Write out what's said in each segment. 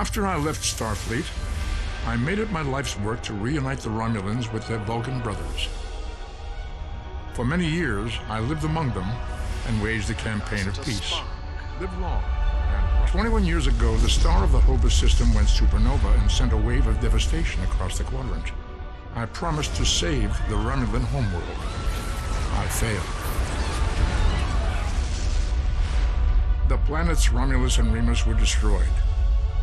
After I left Starfleet, I made it my life's work to reunite the Romulans with their Vulcan brothers. For many years, I lived among them and waged a campaign of peace. Live long. 21 years ago, the star of the Hobus system went supernova and sent a wave of devastation across the quadrant. I promised to save the Romulan homeworld. I failed. The planets Romulus and Remus were destroyed.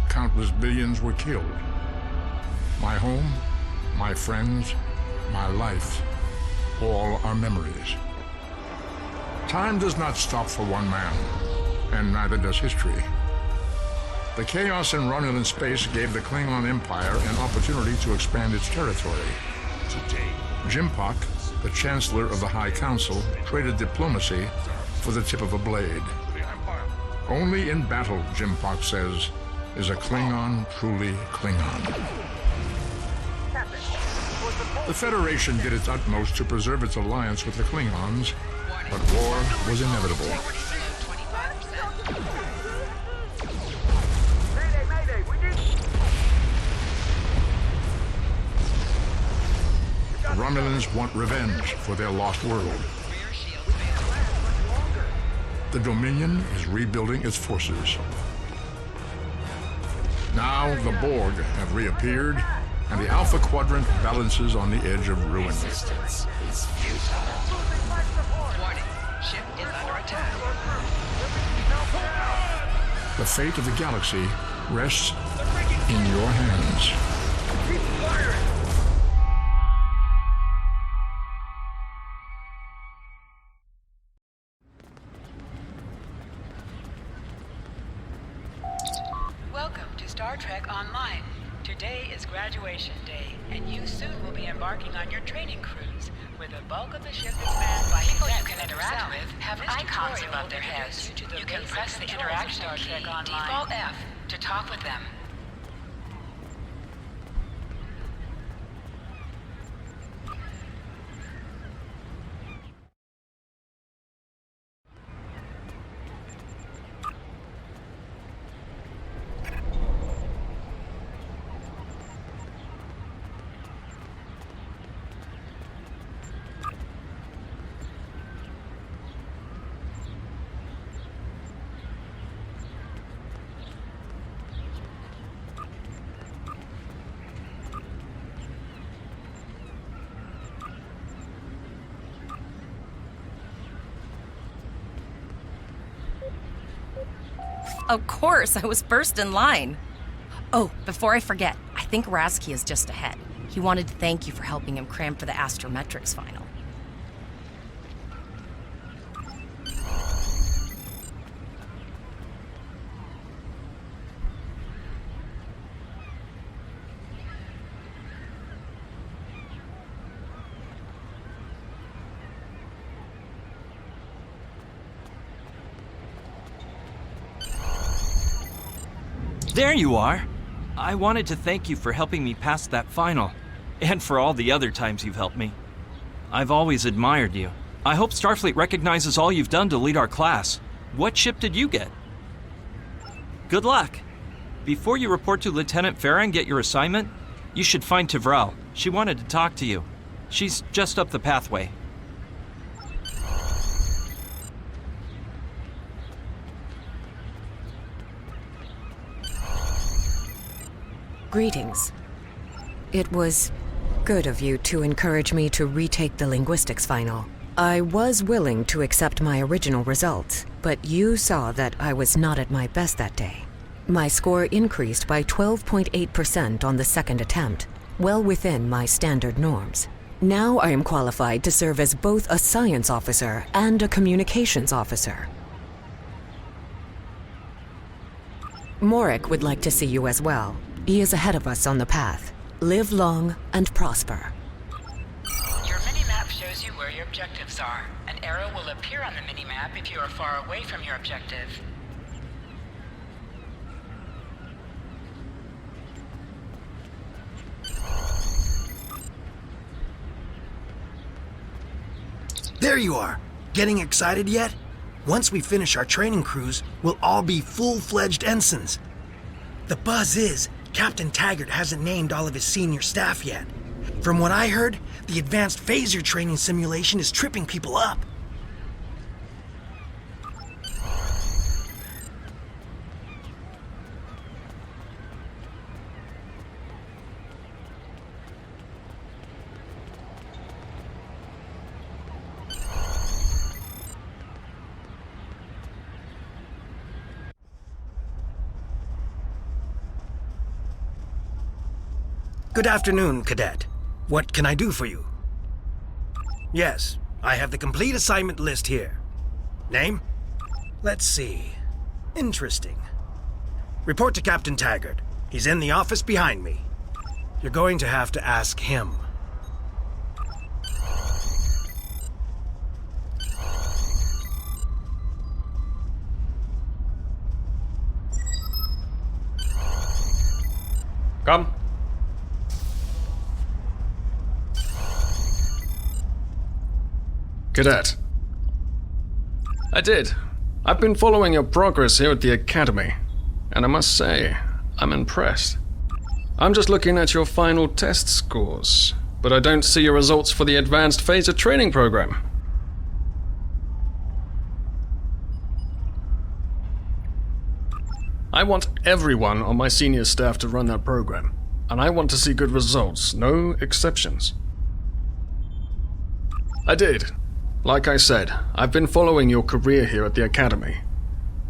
Countless billions were killed. My home, my friends, my life, all are memories. Time does not stop for one man, and neither does history. The chaos in Romulan space gave the Klingon Empire an opportunity to expand its territory. Jimpak, the Chancellor of the High Council, traded diplomacy for the tip of a blade. Only in battle, Jimpak says, is a Klingon truly Klingon. The Federation did its utmost to preserve its alliance with the Klingons, but war was inevitable. The Romulans want revenge for their lost world. The Dominion is rebuilding its forces. Now the Borg have reappeared, and the Alpha Quadrant balances on the edge of ruin. Resistance is futile. Warning, ship is under attack. The fate of the galaxy rests in your hands. Keep firing! Welcome to Star Trek Online. Today is graduation day, and you soon will be embarking on your training cruise, where the bulk of the ship is manned by people you can interact with have icons above their heads. You can press the interaction key, default F, to talk with them. Of course, I was first in line. Oh, before I forget, I think Rasky is just ahead. He wanted to thank you for helping him cram for the astrometrics final. There you are! I wanted to thank you for helping me pass that final, and for all the other times you've helped me. I've always admired you. I hope Starfleet recognizes all you've done to lead our class. What ship did you get? Good luck! Before you report to Lieutenant Farah and get your assignment, you should find Tvrel. She wanted to talk to you. She's just up the pathway. Greetings. It was good of you to encourage me to retake the linguistics final. I was willing to accept my original results, but you saw that I was not at my best that day. My score increased by 12.8% on the second attempt, well within my standard norms. Now I am qualified to serve as both a science officer and a communications officer. Morik would like to see you as well. He is ahead of us on the path. Live long and prosper. Your mini-map shows you where your objectives are. An arrow will appear on the mini-map if you are far away from your objective. There you are! Getting excited yet? Once we finish our training cruise, we'll all be full-fledged ensigns. The buzz is, Captain Taggart hasn't named all of his senior staff yet. From what I heard, the advanced phaser training simulation is tripping people up. Good afternoon, Cadet. What can I do for you? Yes, I have the complete assignment list here. Name? Let's see. Interesting. Report to Captain Taggart. He's in the office behind me. You're going to have to ask him. Come. Cadet. I did. I've been following your progress here at the Academy, and I must say, I'm impressed. I'm just looking at your final test scores, but I don't see your results for the Advanced Phaser Training Program. I want everyone on my senior staff to run that program, and I want to see good results, no exceptions. I did. Like I said, I've been following your career here at the Academy.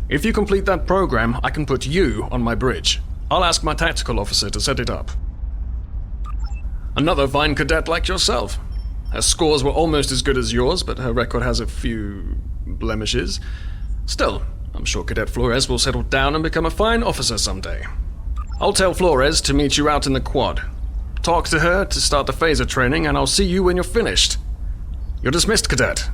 If you complete that program, I can put you on my bridge. I'll ask my tactical officer to set it up. Another fine cadet like yourself. Her scores were almost as good as yours, but her record has a few blemishes. Still, I'm sure Cadet Flores will settle down and become a fine officer someday. I'll tell Flores to meet you out in the quad. Talk to her to start the phaser training, and I'll see you when you're finished. You're dismissed, Cadet.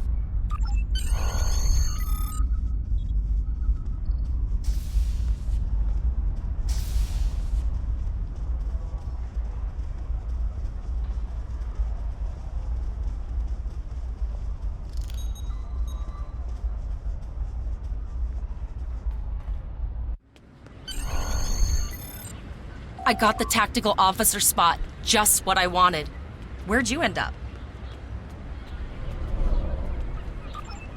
I got the tactical officer spot. Just what I wanted. Where'd you end up?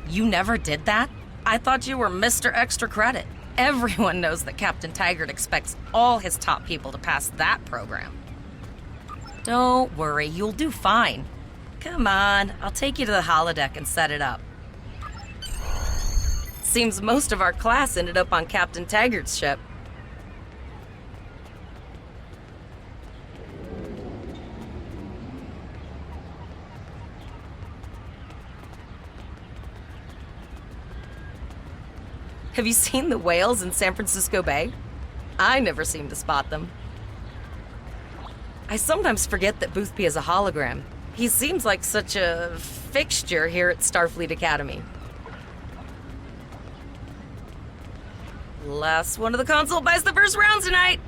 You never did that? I thought you were Mr. Extra Credit. Everyone knows that Captain Taggart expects all his top people to pass that program. Don't worry, you'll do fine. Come on, I'll take you to the holodeck and set it up. Seems most of our class ended up on Captain Taggart's ship. Have you seen the whales in San Francisco Bay? I never seem to spot them. I sometimes forget that Boothby is a hologram. He seems like such a fixture here at Starfleet Academy. Last one of the console buys the first round tonight!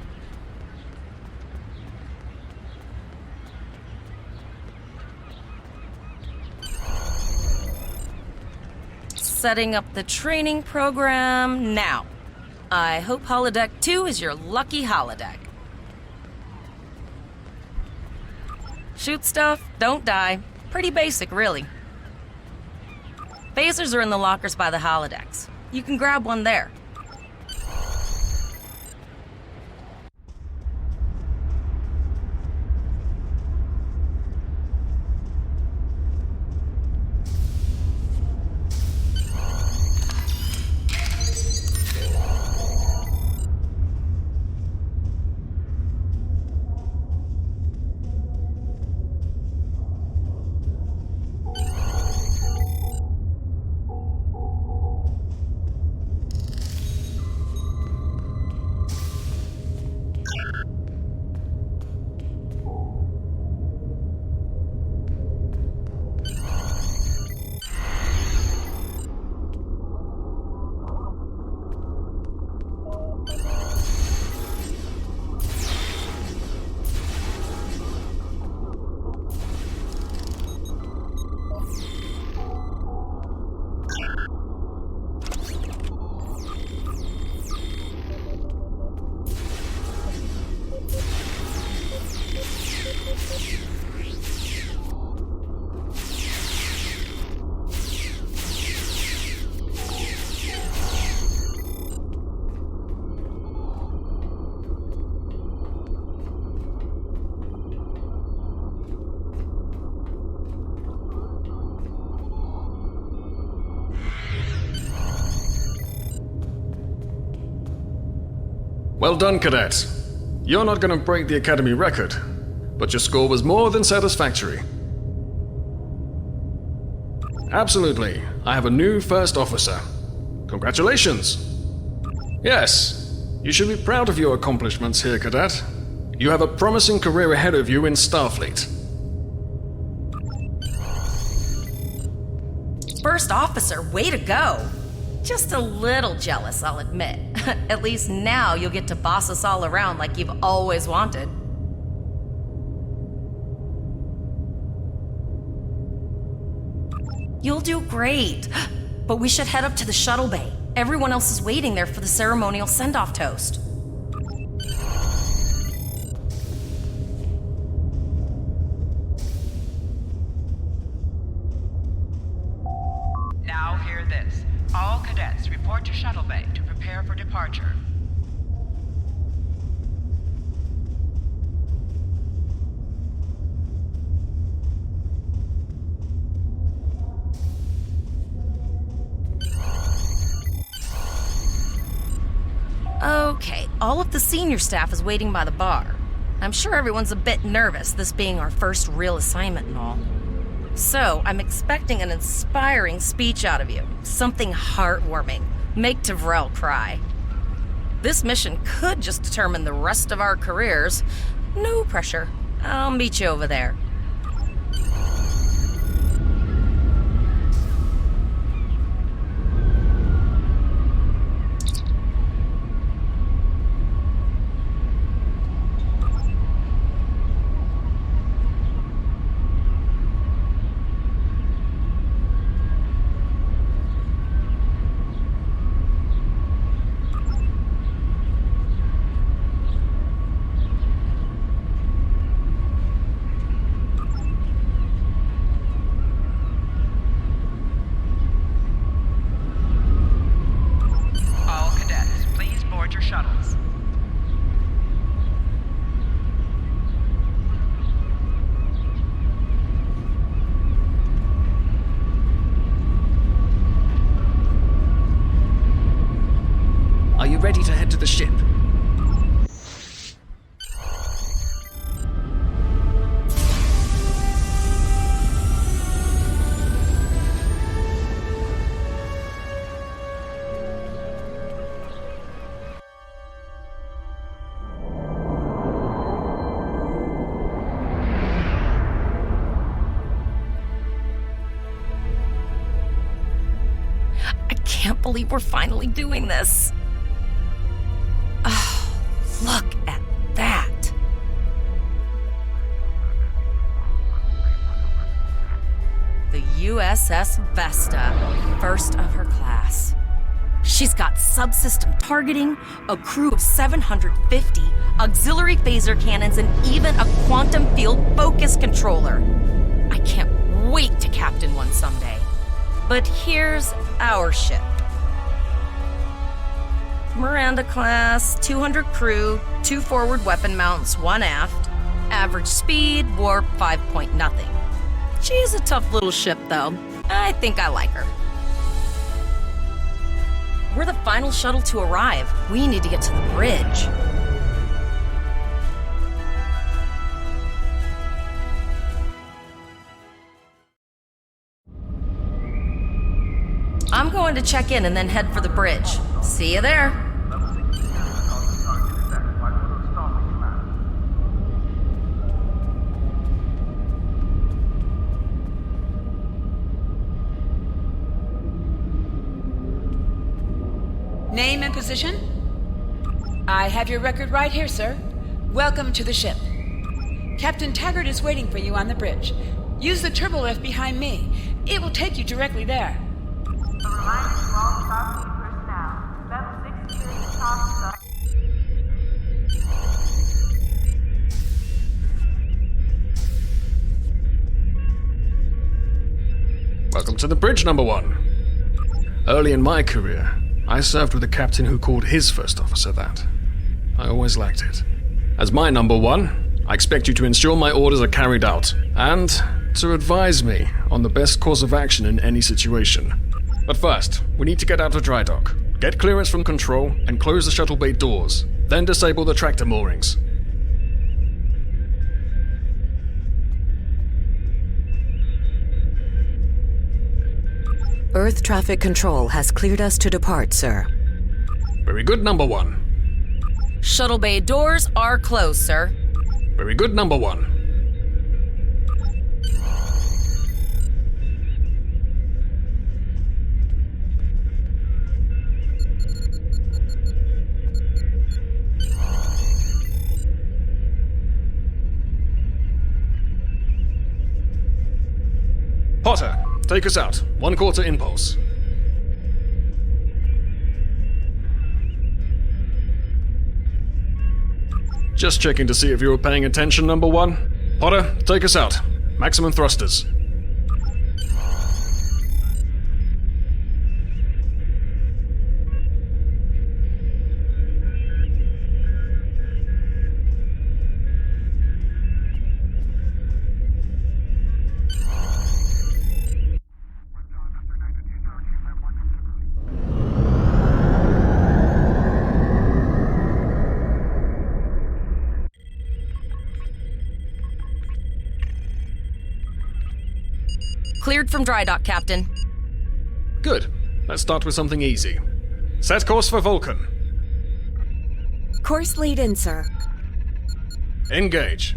Setting up the training program now. I hope Holodeck 2 is your lucky holodeck. Shoot stuff, don't die. Pretty basic, really. Phasers are in the lockers by the holodecks. You can grab one there. Well done, Cadet. You're not gonna break the Academy record, but your score was more than satisfactory. Absolutely. I have a new first officer. Congratulations. Yes, you should be proud of your accomplishments here, Cadet. You have a promising career ahead of you in Starfleet. First officer, way to go! Just a little jealous, I'll admit. At least now you'll get to boss us all around like you've always wanted. You'll do great. But we should head up to the shuttle bay. Everyone else is waiting there for the ceremonial send-off toast. Now hear this. All cadets report to shuttle bay to prepare for departure. Okay, all of the senior staff is waiting by the bar. I'm sure everyone's a bit nervous, this being our first real assignment and all. So, I'm expecting an inspiring speech out of you. Something heartwarming. Make Tavrel cry. This mission could just determine the rest of our careers. No pressure. I'll meet you over there. Are you ready to head to the ship? I can't believe we're finally doing this. Oh, look at that. The USS Vesta, first of her class. She's got subsystem targeting, a crew of 750, auxiliary phaser cannons, and even a quantum field focus controller. I can't wait to captain one someday. But here's our ship. Miranda class, 200 crew, 2 forward weapon mounts, 1 aft. Average speed, warp 5 point nothing. She's a tough little ship, though. I think I like her. We're the final shuttle to arrive. We need to get to the bridge. I'm going to check in and then head for the bridge. See you there. Name and position? I have your record right here, sir. Welcome to the ship. Captain Taggart is waiting for you on the bridge. Use the turbo lift behind me. It will take you directly there. A reminder to all Starfleet personnel. Level 6 security talks. Welcome to the bridge, number 1. Early in my career, I served with a captain who called his first officer that. I always liked it. As my number 1, I expect you to ensure my orders are carried out, and to advise me on the best course of action in any situation. But first, we need to get out of dry dock, get clearance from control, and close the shuttle bay doors. then disable the tractor moorings. Earth traffic control has cleared us to depart, sir. Very good, number one. Shuttle bay doors are closed, sir. Very good, number one. Potter, take us out. 1/4 impulse. Just checking to see if you were paying attention, number one. Potter, take us out. Maximum thrusters. Cleared from dry dock, Captain. Good. Let's start with something easy. Set course for Vulcan. Course lead in, sir. Engage.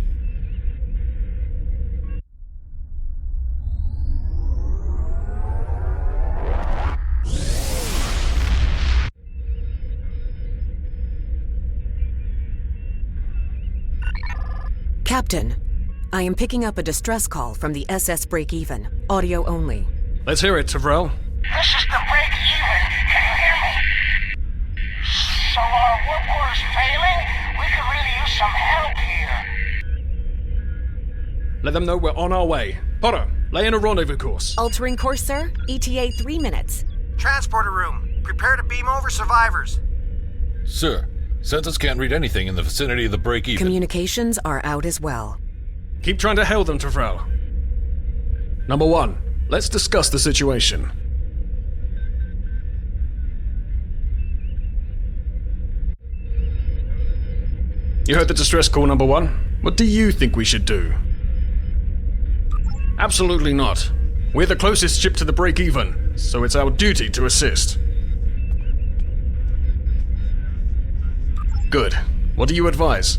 Captain, I am picking up a distress call from the SS Break-Even. Audio only. Let's hear it, Tavrel. This is the break-even. Can you hear me? So our work order's failing? We could really use some help here. Let them know we're on our way. Potter, lay in a rendezvous course. Altering course, sir. ETA 3 minutes. Transporter room. Prepare to beam over survivors. Sir, Census can't read anything in the vicinity of the break-even. Communications are out as well. Keep trying to hail them, Tavrel. Number one, let's discuss the situation. You heard the distress call, number one. What do you think we should do? Absolutely not. We're the closest ship to the break-even, so it's our duty to assist. Good. What do you advise?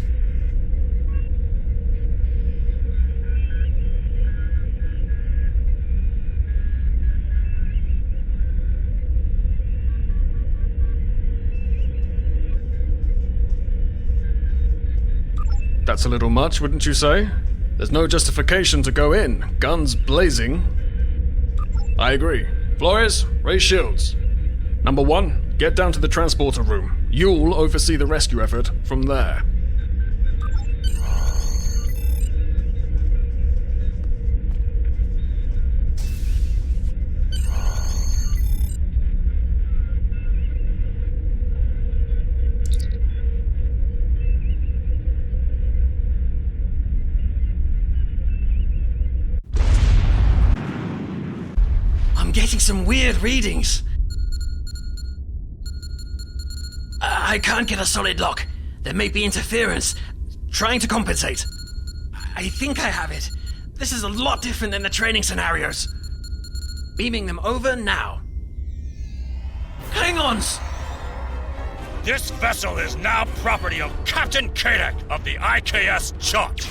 That's a little much, wouldn't you say? There's no justification to go in, guns blazing. I agree. Flores, raise shields. Number one, get down to the transporter room. You'll oversee the rescue effort from there. Getting some weird readings. I can't get a solid lock. There may be interference. Trying to compensate. I think I have it. This is a lot different than the training scenarios. Beaming them over now. Klingons! This vessel is now property of Captain Kadek of the IKS Chot.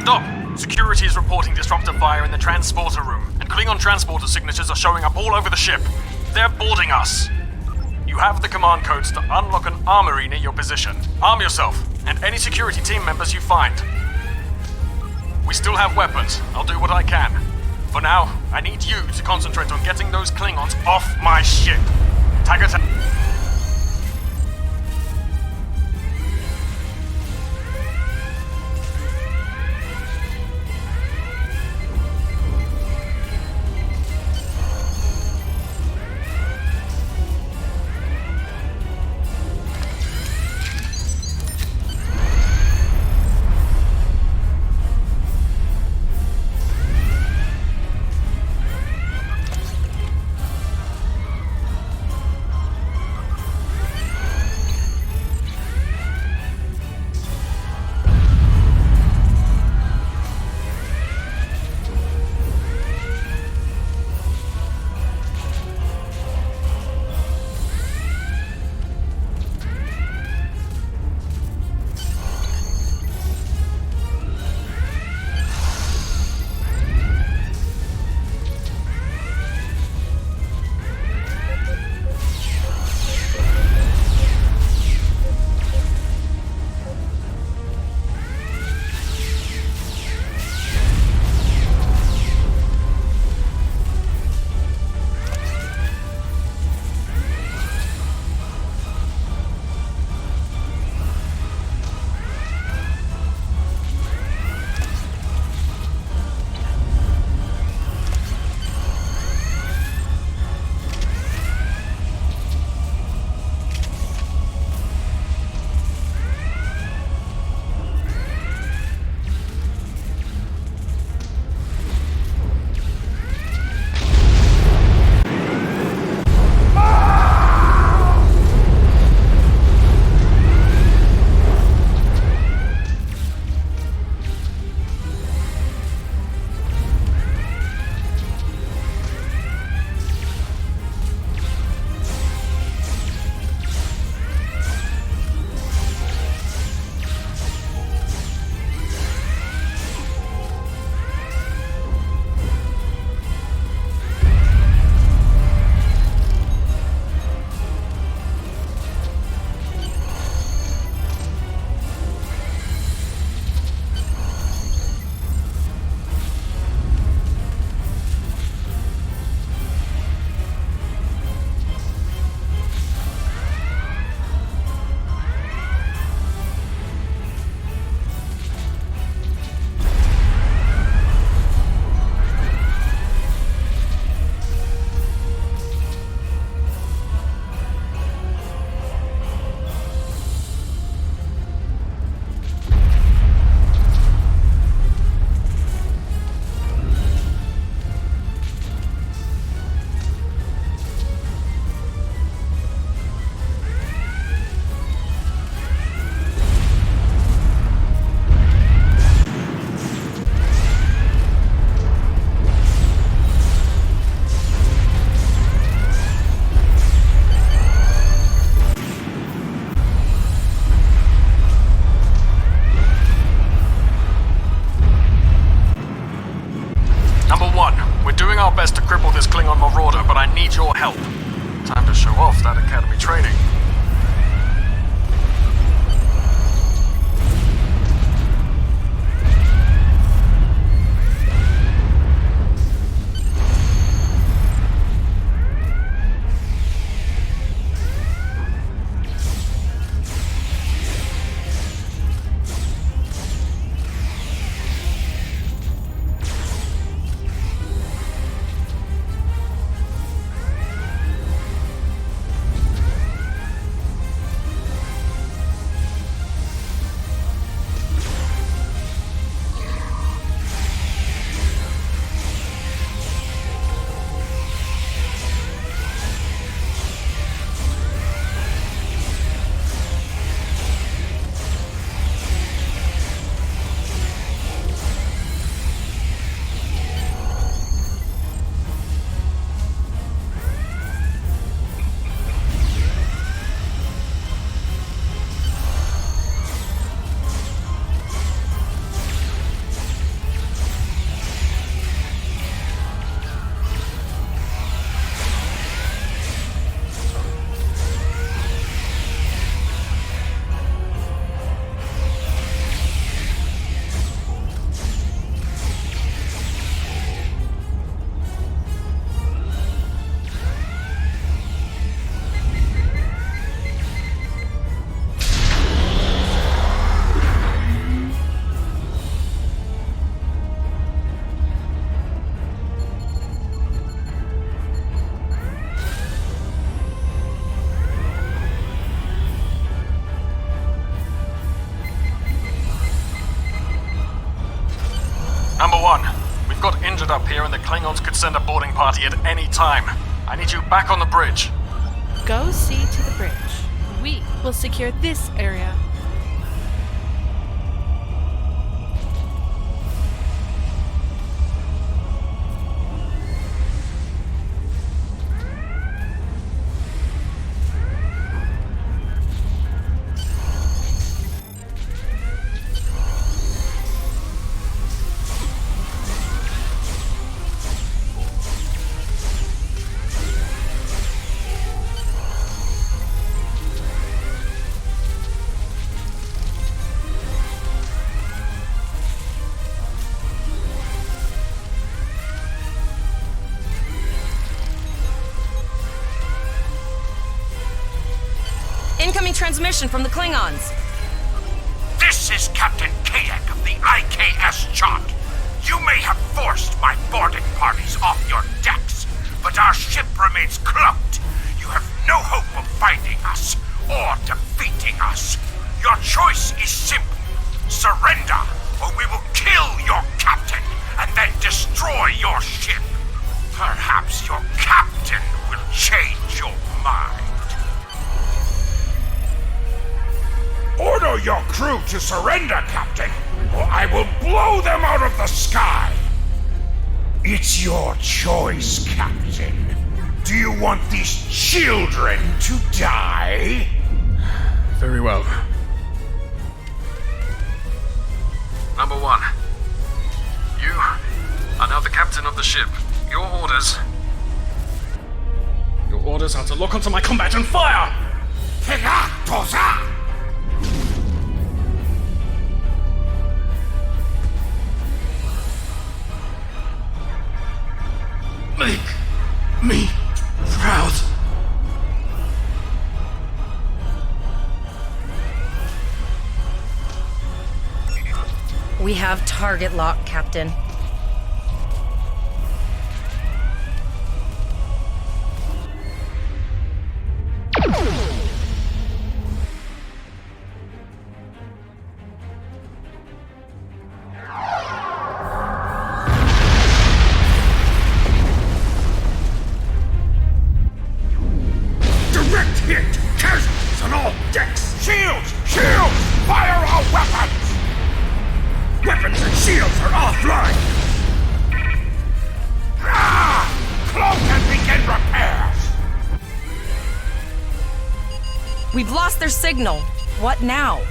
Stop! Security is reporting disruptor fire in the transporter room, and Klingon transporter signatures are showing up all over the ship. They're boarding us. You have the command codes to unlock an armory near your position. Arm yourself, and any security team members you find. We still have weapons. I'll do what I can. For now, I need you to concentrate on getting those Klingons off my ship. Taggart. doing our best to cripple this Klingon marauder, but I need your help. Time to show off that academy training. Number one, we've got injured up here and the Klingons could send a boarding party at any time. I need you back on the bridge. Go see to the bridge. We will secure this area. Incoming transmission from the Klingons. This is Captain Kadek of the IKS Chot. You may have forced my boarding parties off your decks, but our ship remains cloaked. You have no hope of finding us or defeating us. Your choice is simple. Surrender, or we will kill your captain and then destroy your ship. Perhaps your captain will change your mind. Order your crew to surrender, Captain, or I will blow them out of the sky! It's your choice, Captain. Do you want these children to die? Very well. Number one, you are now the captain of the ship. Your orders are to lock onto my combat and fire! Tosa! Make me proud. We have target lock, Captain. We've lost their signal. What now?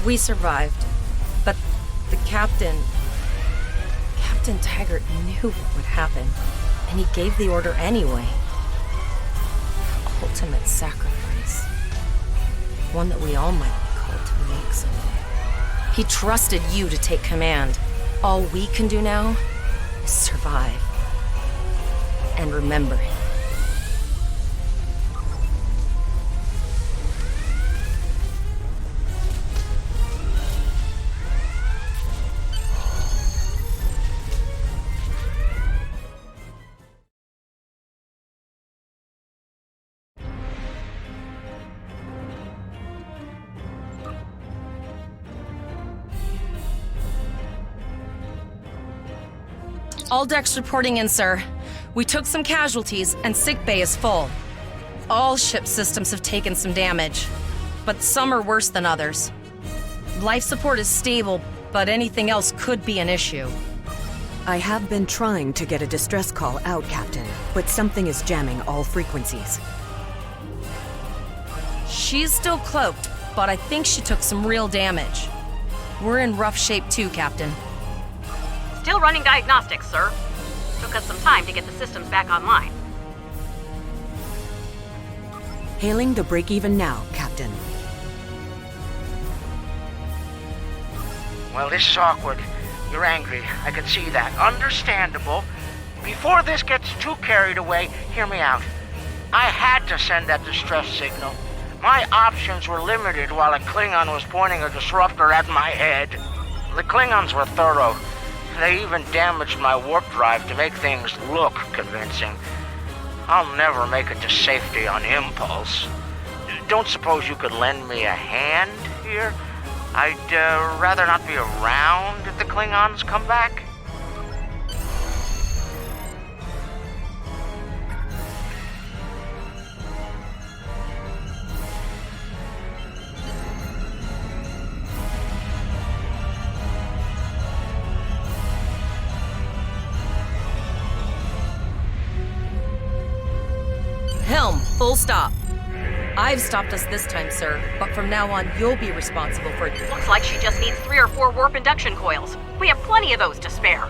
We survived. But the Captain Taggart knew what would happen. And he gave the order anyway. The ultimate sacrifice. One that we all might be called to make someday. He trusted you to take command. All we can do now is survive. And remember him. All decks reporting in, sir. We took some casualties, and sickbay is full. All ship systems have taken some damage, but some are worse than others. Life support is stable, but anything else could be an issue. I have been trying to get a distress call out, Captain, but something is jamming all frequencies. She's still cloaked, but I think she took some real damage. We're in rough shape too, Captain. Still running diagnostics, sir. Took us some time to get the systems back online. Hailing the break-even now, Captain. Well, this is awkward. You're angry. I can see that. Understandable. Before this gets too carried away, hear me out. I had to send that distress signal. My options were limited while a Klingon was pointing a disruptor at my head. The Klingons were thorough. They even damaged my warp drive to make things look convincing. I'll never make it to safety on impulse. Don't suppose you could lend me a hand here? I'd rather not be around if the Klingons come back. Helm, full stop. I've stopped us this time, sir, but from now on, you'll be responsible for it. Looks like she just needs 3 or 4 warp induction coils. We have plenty of those to spare.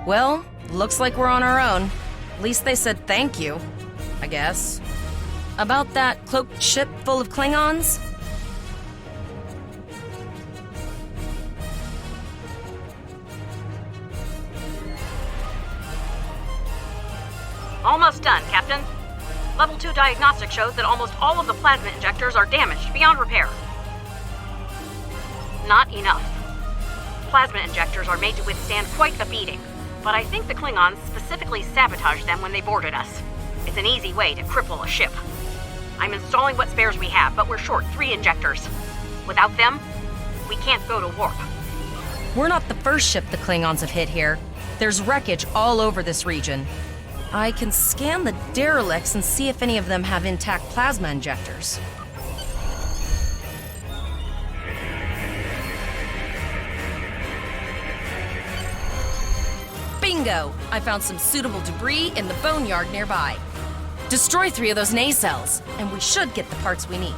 Well, looks like we're on our own. At least they said thank you, I guess. About that cloaked ship full of Klingons? Almost done, Captain. Level 2 diagnostic shows that almost all of the plasma injectors are damaged beyond repair. Not enough. Plasma injectors are made to withstand quite a beating, but I think the Klingons specifically sabotaged them when they boarded us. It's an easy way to cripple a ship. I'm installing what spares we have, but we're short 3 injectors. Without them, we can't go to warp. We're not the first ship the Klingons have hit here. There's wreckage all over this region. I can scan the derelicts and see if any of them have intact plasma injectors. Bingo! I found some suitable debris in the boneyard nearby. Destroy 3 of those nacelles, and we should get the parts we need.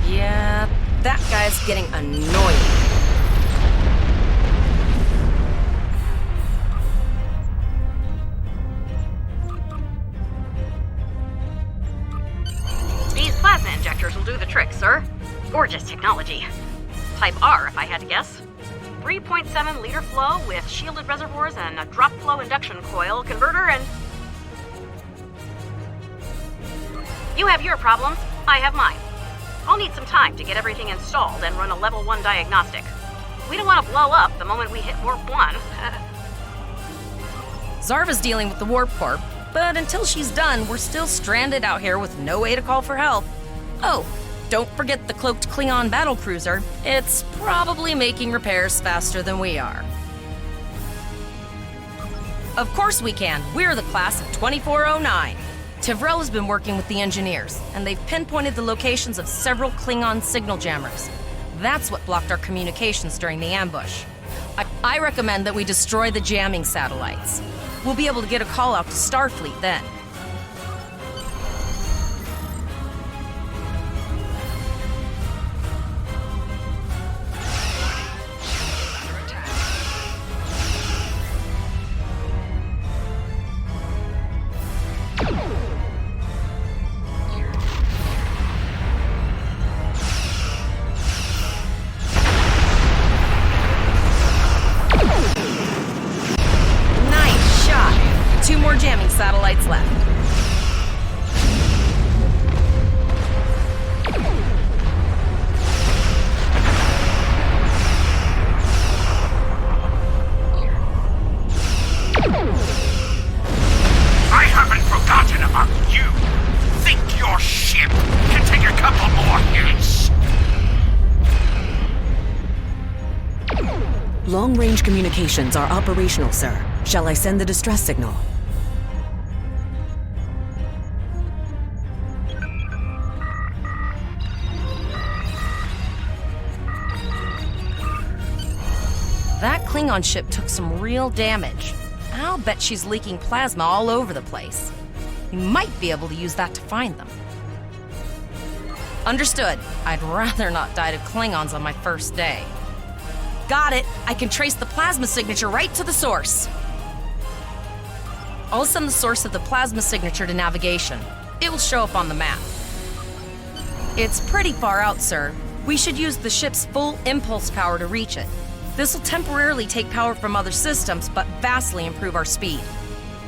Yeah, that guy's getting annoying. These plasma injectors will do the trick, sir. Gorgeous technology. Type R, if I had to guess. 3.7 liter flow with shielded reservoirs and a drop flow induction coil converter and... You have your problems, I have mine. I'll need some time to get everything installed and run a level 1 diagnostic. We don't want to blow up the moment we hit warp 1. Zarva's dealing with the warp core, but until she's done, we're still stranded out here with no way to call for help. Oh, don't forget the cloaked Klingon battlecruiser. It's probably making repairs faster than we are. Of course we can. We're the class of 2409. Tivrel has been working with the engineers, and they've pinpointed the locations of several Klingon signal jammers. That's what blocked our communications during the ambush. I recommend that we destroy the jamming satellites. We'll be able to get a call out to Starfleet then. Jamming satellites left. I haven't forgotten about you. Think your ship can take a couple more hits? Long-range communications are operational, sir. Shall I send the distress signal? That Klingon ship took some real damage. I'll bet she's leaking plasma all over the place. We might be able to use that to find them. Understood. I'd rather not die to Klingons on my first day. Got it. I can trace the plasma signature right to the source. I'll send the source of the plasma signature to navigation. It will show up on the map. It's pretty far out, sir. We should use the ship's full impulse power to reach it. This will temporarily take power from other systems, but vastly improve our speed.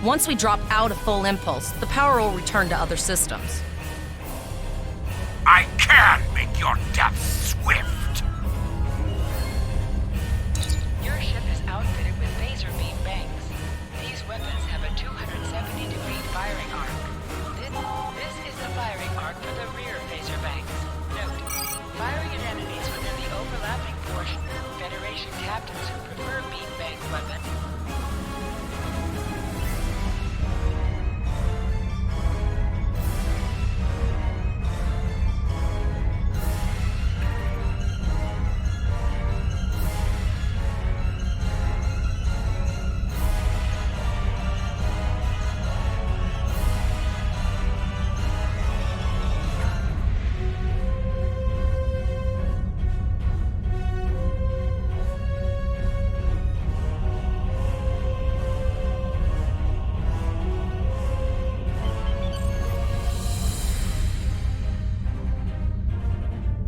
Once we drop out of full impulse, the power will return to other systems. I can make your death swift. Your ship is outfitted with laser beam banks. These weapons have a 270-degree firing arc. This is the firing arc for the rear phaser banks. Note, firing at enemies within the overlapping portion. Federation captains who prefer beam bank weapon.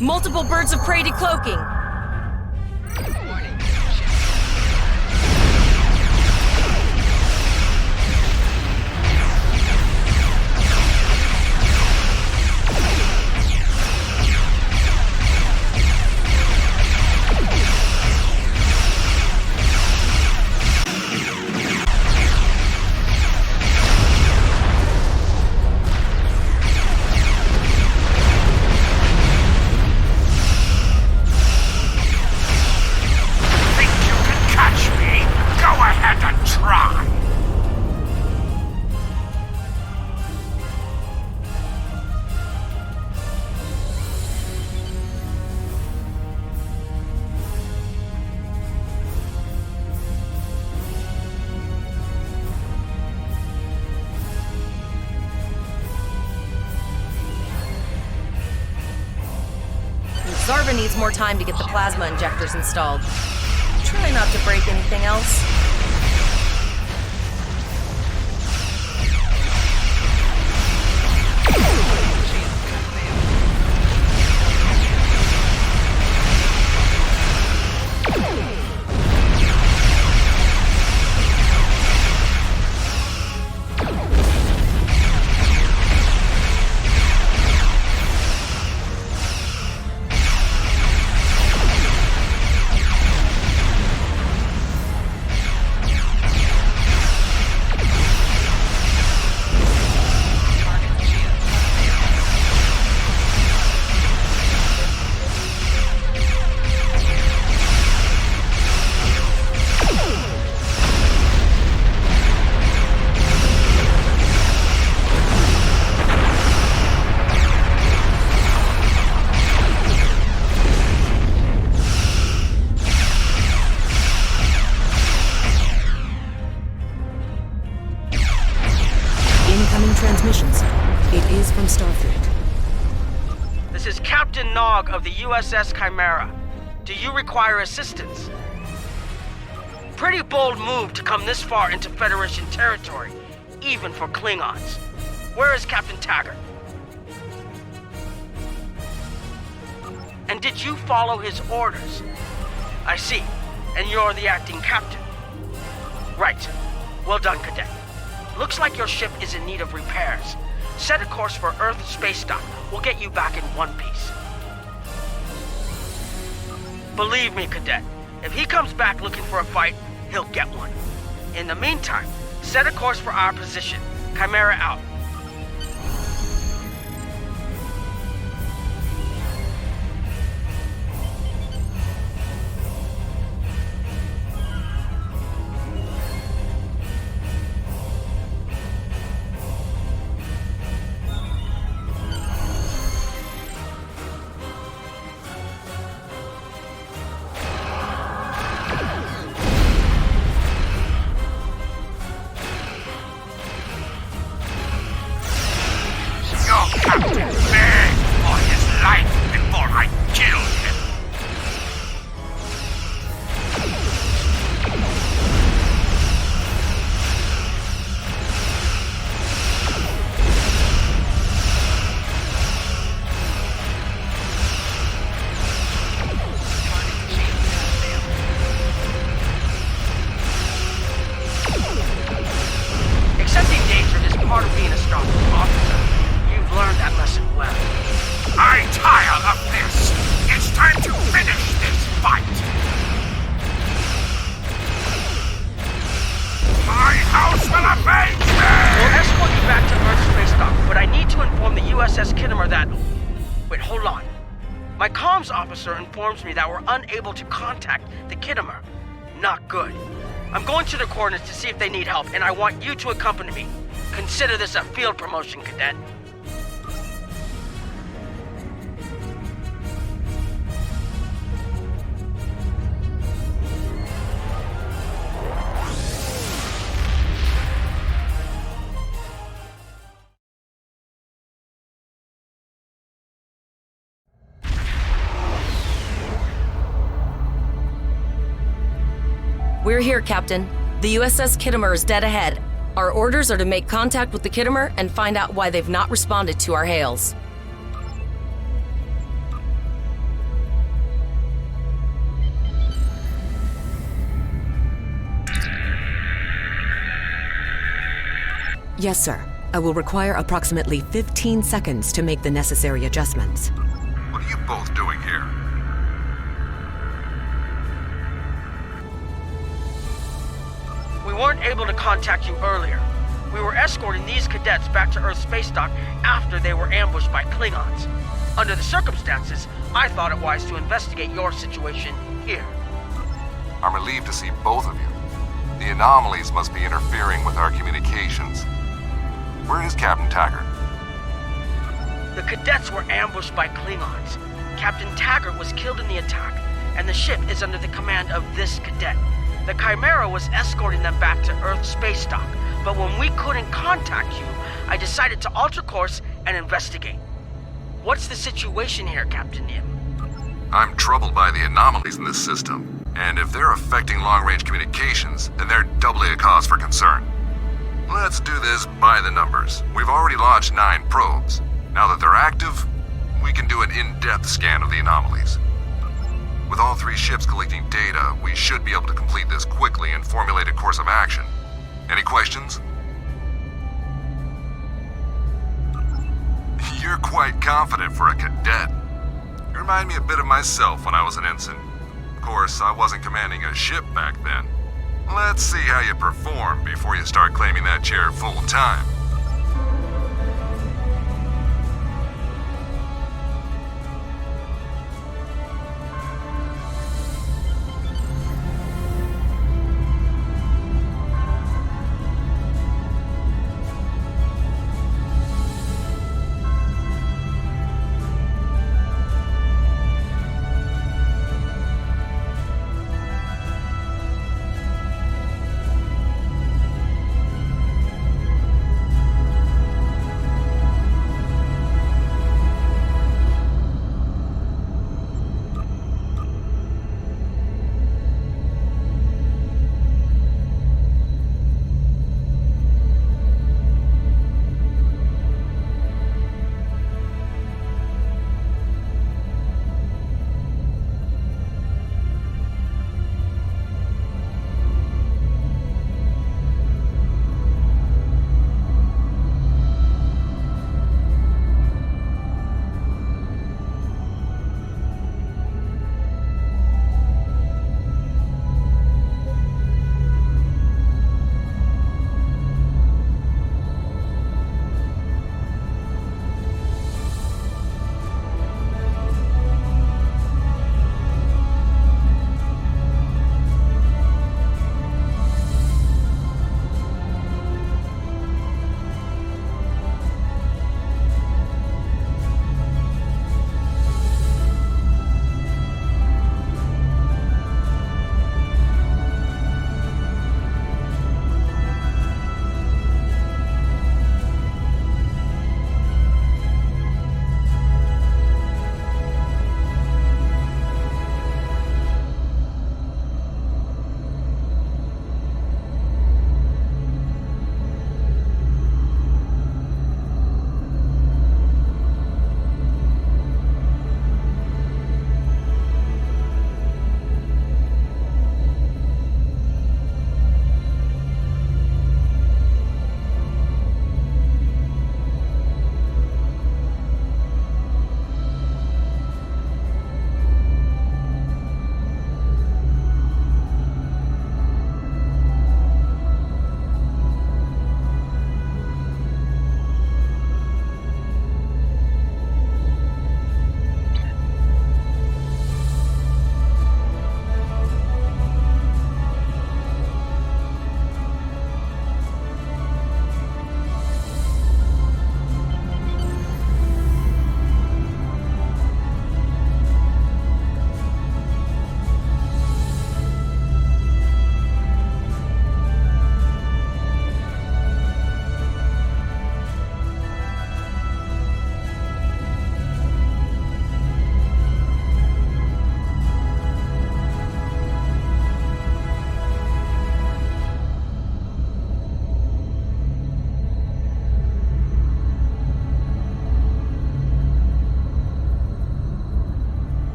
Multiple birds of prey decloaking. Zarva needs more time to get the plasma injectors installed. Try not to break anything else. Incoming transmission, sir. It is from Starfleet. This is Captain Nog of the USS Chimera. Do you require assistance? Pretty bold move to come this far into Federation territory, even for Klingons. Where is Captain Taggart? And did you follow his orders? I see. And you're the acting captain. Right. Well done, Cadet. Looks like your ship is in need of repairs. Set a course for Earth space dock. We'll get you back in one piece. Believe me, Cadet, if he comes back looking for a fight, he'll get one. In the meantime, set a course for our position. Chimera out. Informs me that we're unable to contact the Kittimer. Not good. I'm going to the coordinates to see if they need help, and I want you to accompany me. Consider this a field promotion, Cadet. We're here, Captain. The USS Kittimer is dead ahead. Our orders are to make contact with the Kittimer and find out why they've not responded to our hails. Yes, sir. I will require approximately 15 seconds to make the necessary adjustments. What are you both doing here? We weren't able to contact you earlier. We were escorting these cadets back to Earth space dock after they were ambushed by Klingons. Under the circumstances, I thought it wise to investigate your situation here. I'm relieved to see both of you. The anomalies must be interfering with our communications. Where is Captain Taggart? The cadets were ambushed by Klingons. Captain Taggart was killed in the attack, and the ship is under the command of this cadet. The Chimera was escorting them back to Earth space dock, but when we couldn't contact you, I decided to alter course and investigate. What's the situation here, Captain Nim? I'm troubled by the anomalies in this system, and if they're affecting long-range communications, then they're doubly a cause for concern. Let's do this by the numbers. We've already launched 9 probes. Now that they're active, we can do an in-depth scan of the anomalies. With all 3 ships collecting data, we should be able to complete this quickly and formulate a course of action. Any questions? You're quite confident for a cadet. You remind me a bit of myself when I was an ensign. Of course, I wasn't commanding a ship back then. Let's see how you perform before you start claiming that chair full time.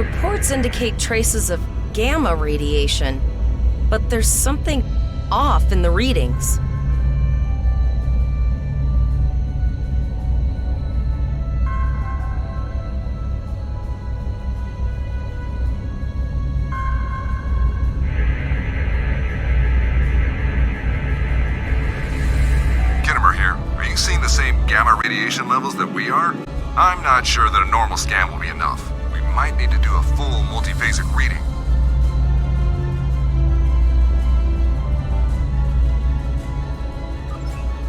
reports indicate traces of gamma radiation, but there's something off in the readings. Radiation levels that we are? I'm not sure that a normal scan will be enough. We might need to do a full multiphasic reading.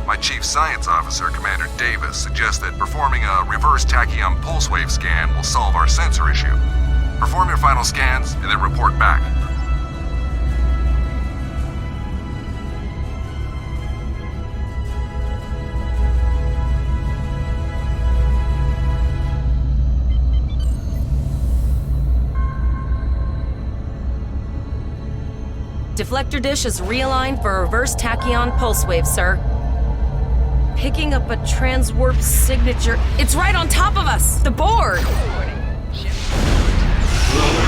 My Chief Science Officer, Commander Davis, suggests that performing a reverse tachyon pulse wave scan will solve our sensor issue. Perform your final scans and then report back. Deflector dish is realigned for a reverse tachyon pulse wave, sir. Picking up a transwarp signature. It's right on top of us! The board! Lower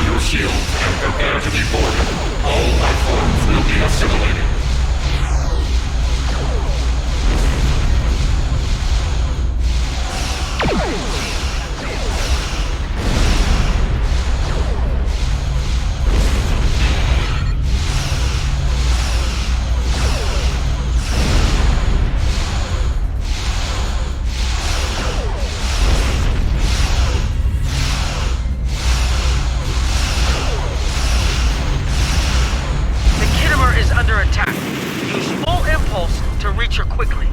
your shield and prepare to be boarded. All life forms will be assimilated. Quickly.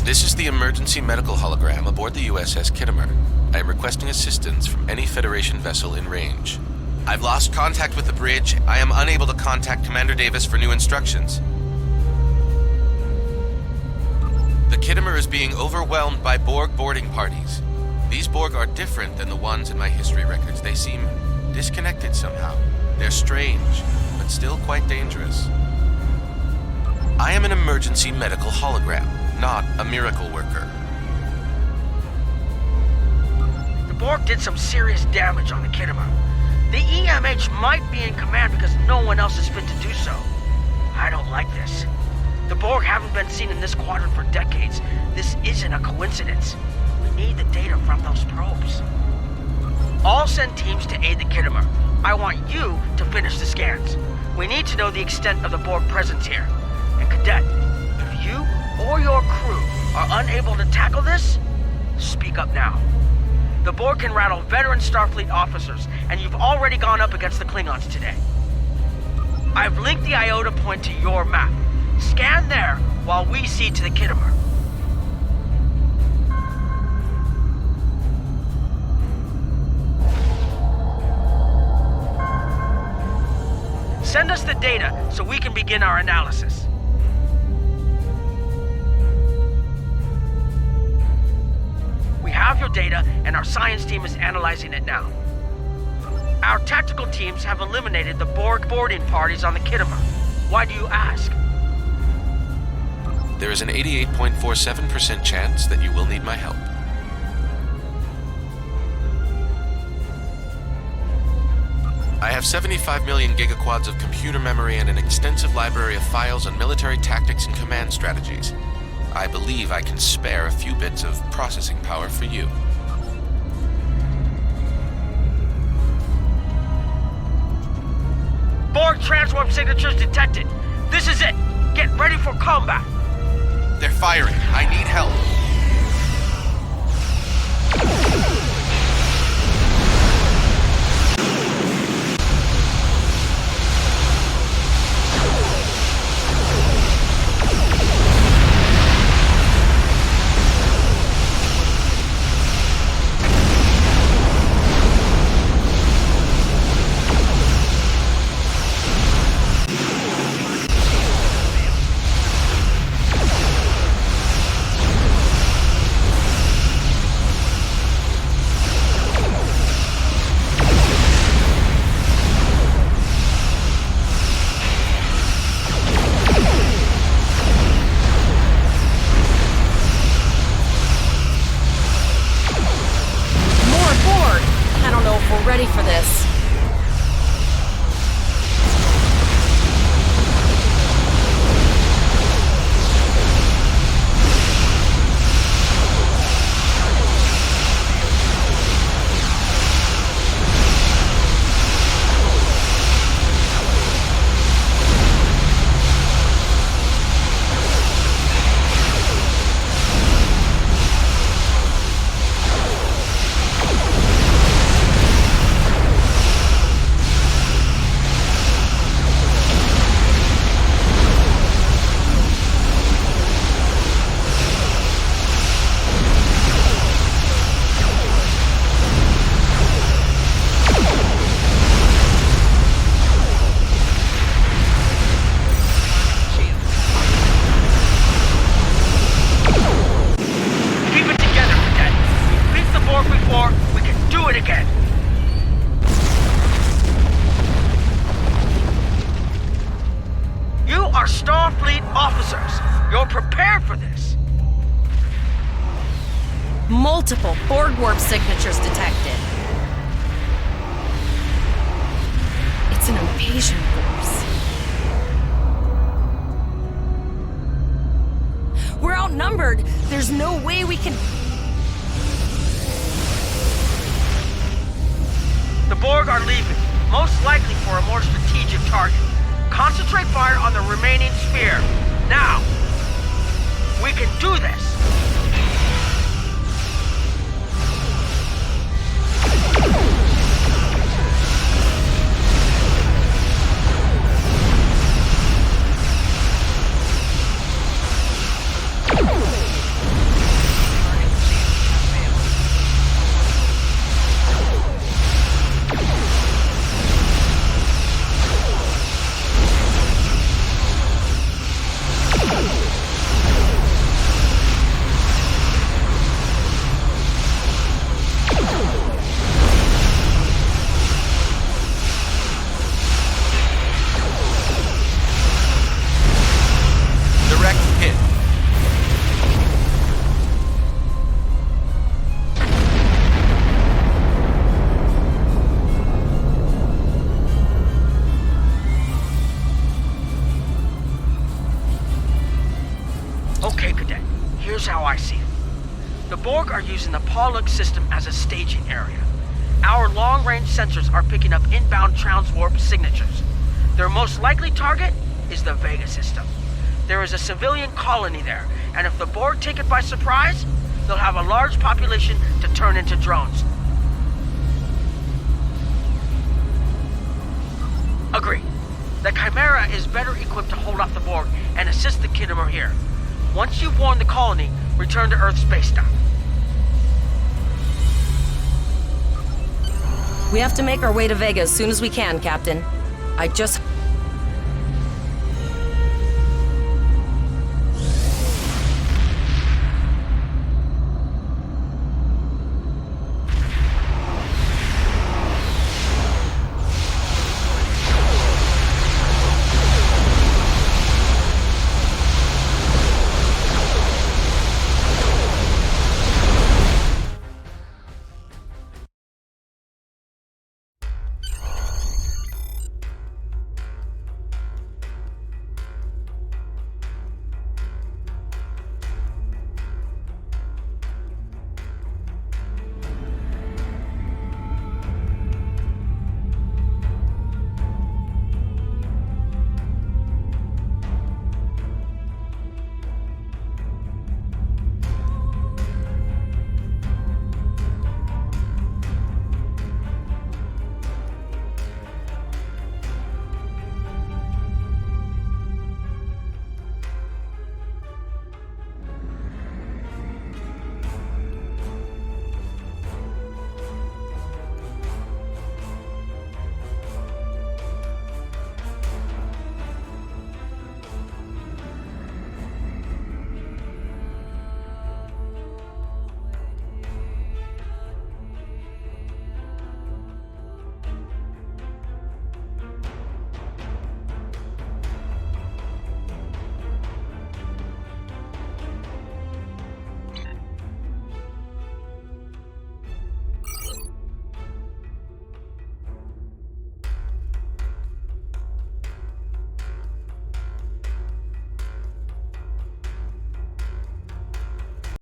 This is the emergency medical hologram aboard the USS Kittimer. I am requesting assistance from any Federation vessel in range. I've lost contact with the bridge. I am unable to contact Commander Davis for new instructions. The Kittimer is being overwhelmed by Borg boarding parties. These Borg are different than the ones in my history records. They seem disconnected somehow. They're strange, but still quite dangerous. I am an emergency medical hologram, not a miracle worker. The Borg did some serious damage on the Kittimer. The EMH might be in command because no one else is fit to do so. I don't like this. The Borg haven't been seen in this quadrant for decades. This isn't a coincidence. We need the data from those probes. I'll send teams to aid the Kittimer. I want you to finish the scans. We need to know the extent of the Borg presence here. And Cadet, if you or your crew are unable to tackle this, speak up now. The Borg can rattle veteran Starfleet officers, and you've already gone up against the Klingons today. I've linked the Iota point to your map. Scan there while we see to the Kittimer. Send us the data so we can begin our analysis. We have your data, and our science team is analyzing it now. Our tactical teams have eliminated the Borg boarding parties on the Kittimer. Why do you ask? There is an 88.47% chance that you will need my help. I have 75 million gigaquads of computer memory and an extensive library of files on military tactics and command strategies. I believe I can spare a few bits of processing power for you. Borg transwarp signatures detected. This is it. Get ready for combat. They're firing. I need help. Ready for this. Multiple Borg warp signatures detected. It's an invasion force. We're outnumbered. There's no way we can... The Borg are leaving, most likely for a more strategic target. Concentrate fire on the remaining sphere. Now! We can do this! Okay, Cadet. Here's how I see it. The Borg are using the Pollux system as a staging area. Our long-range sensors are picking up inbound transwarp signatures. Their most likely target is the Vega system. There is a civilian colony there, and if the Borg take it by surprise, they'll have a large population to turn into drones. Agreed. The Chimera is better equipped to hold off the Borg and assist the Khitomer here. Once you've warned the colony, return to Earth spacetime. We have to make our way to Vega as soon as we can, Captain. I just